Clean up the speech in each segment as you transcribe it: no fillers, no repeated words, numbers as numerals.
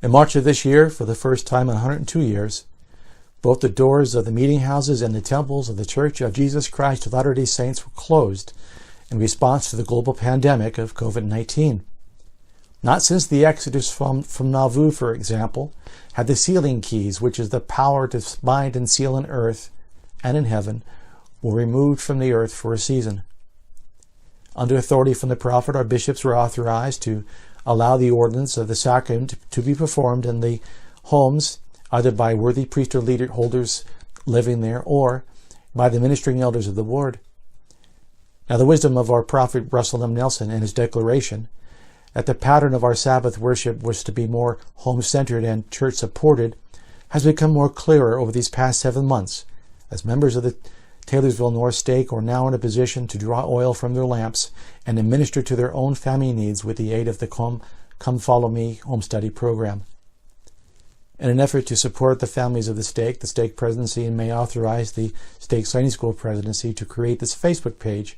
In March of this year, for the first time in 102 years, both the doors of the meeting houses and the temples of the Church of Jesus Christ of Latter-day Saints were closed in response to the global pandemic of COVID-19. Not since the Exodus from Nauvoo, for example, had the sealing keys, which is the power to bind and seal in earth and in heaven, were removed from the earth for a season. Under authority from the prophet, our bishops were authorized to allow the ordinance of the sacrament to be performed in the homes, either by worthy priesthood leader holders living there or by the ministering elders of the ward. Now, the wisdom of our prophet Russell M. Nelson in his declaration that the pattern of our Sabbath worship was to be more home-centered and church-supported has become more clearer over these past 7 months, as members of the Taylorsville North Stake are now in a position to draw oil from their lamps and to minister to their own family needs with the aid of the Come Follow Me home study program. In an effort to support the families of the Stake Presidency may authorize the Stake Sunday School Presidency to create this Facebook page.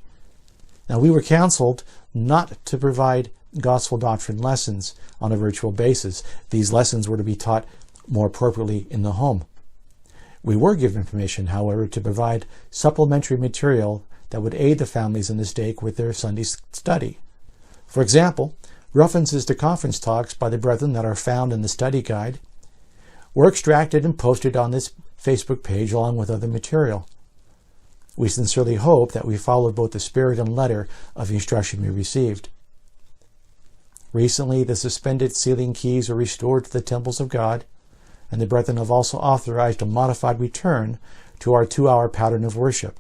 Now, we were counseled not to provide gospel doctrine lessons on a virtual basis. These lessons were to be taught more appropriately in the home. We were given permission, however, to provide supplementary material that would aid the families in the stake with their Sunday study. For example, references to conference talks by the brethren that are found in the study guide were extracted and posted on this Facebook page along with other material. We sincerely hope that we followed both the spirit and letter of the instruction we received. Recently, the suspended sealing keys were restored to the temples of God, and the brethren have also authorized a modified return to our 2-hour pattern of worship.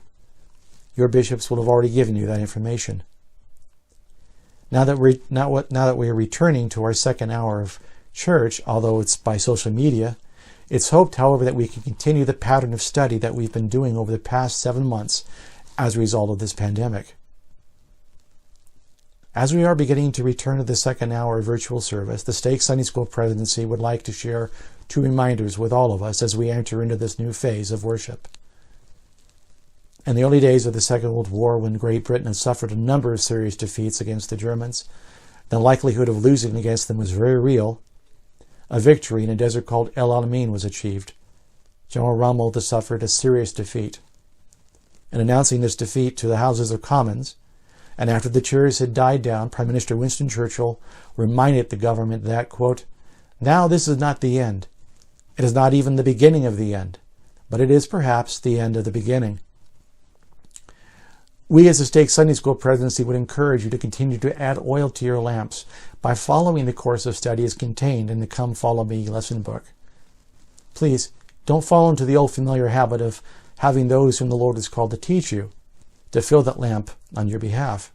Your bishops will have already given you that information. Now that we are returning to our second hour of church, although it's by social media, it's hoped, however, that we can continue the pattern of study that we've been doing over the past 7 months as a result of this pandemic. As we are beginning to return to the second hour of virtual service, the Stake Sunday School Presidency would like to share 2 reminders with all of us as we enter into this new phase of worship. In the early days of the Second World War, when Great Britain had suffered a number of serious defeats against the Germans, the likelihood of losing against them was very real. A victory in a desert called El Alamein was achieved. General Rommel suffered a serious defeat. In announcing this defeat to the Houses of Commons, and after the cheers had died down, Prime Minister Winston Churchill reminded the government that, quote, "Now this is not the end. It is not even the beginning of the end, but it is perhaps the end of the beginning." We as the Stake Sunday School Presidency would encourage you to continue to add oil to your lamps by following the course of study as contained in the Come Follow Me lesson book. Please, don't fall into the old familiar habit of having those whom the Lord has called to teach you to fill that lamp on your behalf.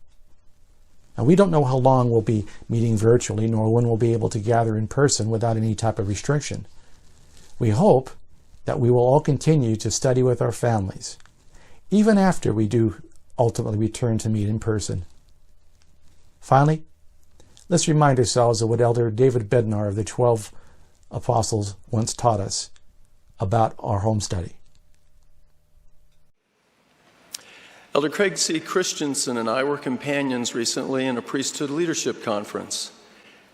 Now, we don't know how long we'll be meeting virtually, nor when we'll be able to gather in person without any type of restriction. We hope that we will all continue to study with our families, even after we do ultimately return to meet in person. Finally, let's remind ourselves of what Elder David Bednar of the 12 Apostles once taught us about our home study. Elder Craig C. Christensen and I were companions recently in a priesthood leadership conference,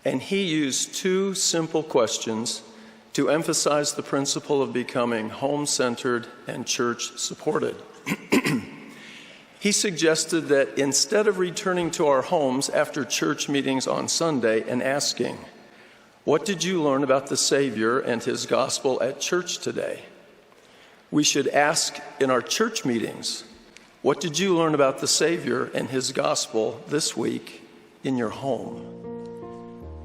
and he used 2 simple questions to emphasize the principle of becoming home-centered and church-supported. He suggested that instead of returning to our homes after church meetings on Sunday and asking, "What did you learn about the Savior and his gospel at church today?" we should ask in our church meetings, "What did you learn about the Savior and his gospel this week in your home?"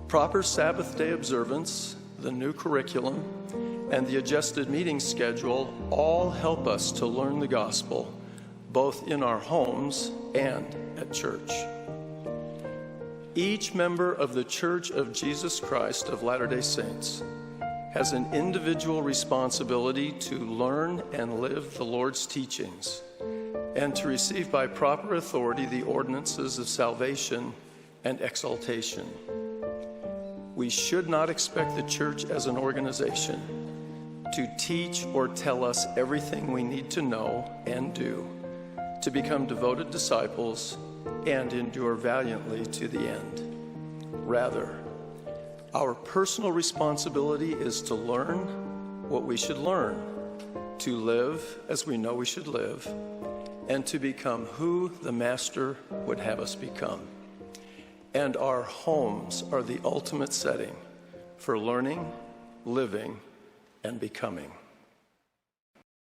Proper Sabbath day observance, the new curriculum, and the adjusted meeting schedule all help us to learn the gospel, both in our homes and at church. Each member of the Church of Jesus Christ of Latter-day Saints has an individual responsibility to learn and live the Lord's teachings and to receive by proper authority the ordinances of salvation and exaltation. We should not expect the church as an organization to teach or tell us everything we need to know and do to become devoted disciples and endure valiantly to the end. Rather, Our personal responsibility is to learn what we should learn, to live as we know we should live, and to become who the Master would have us become. And our homes are the ultimate setting for learning, living, and becoming.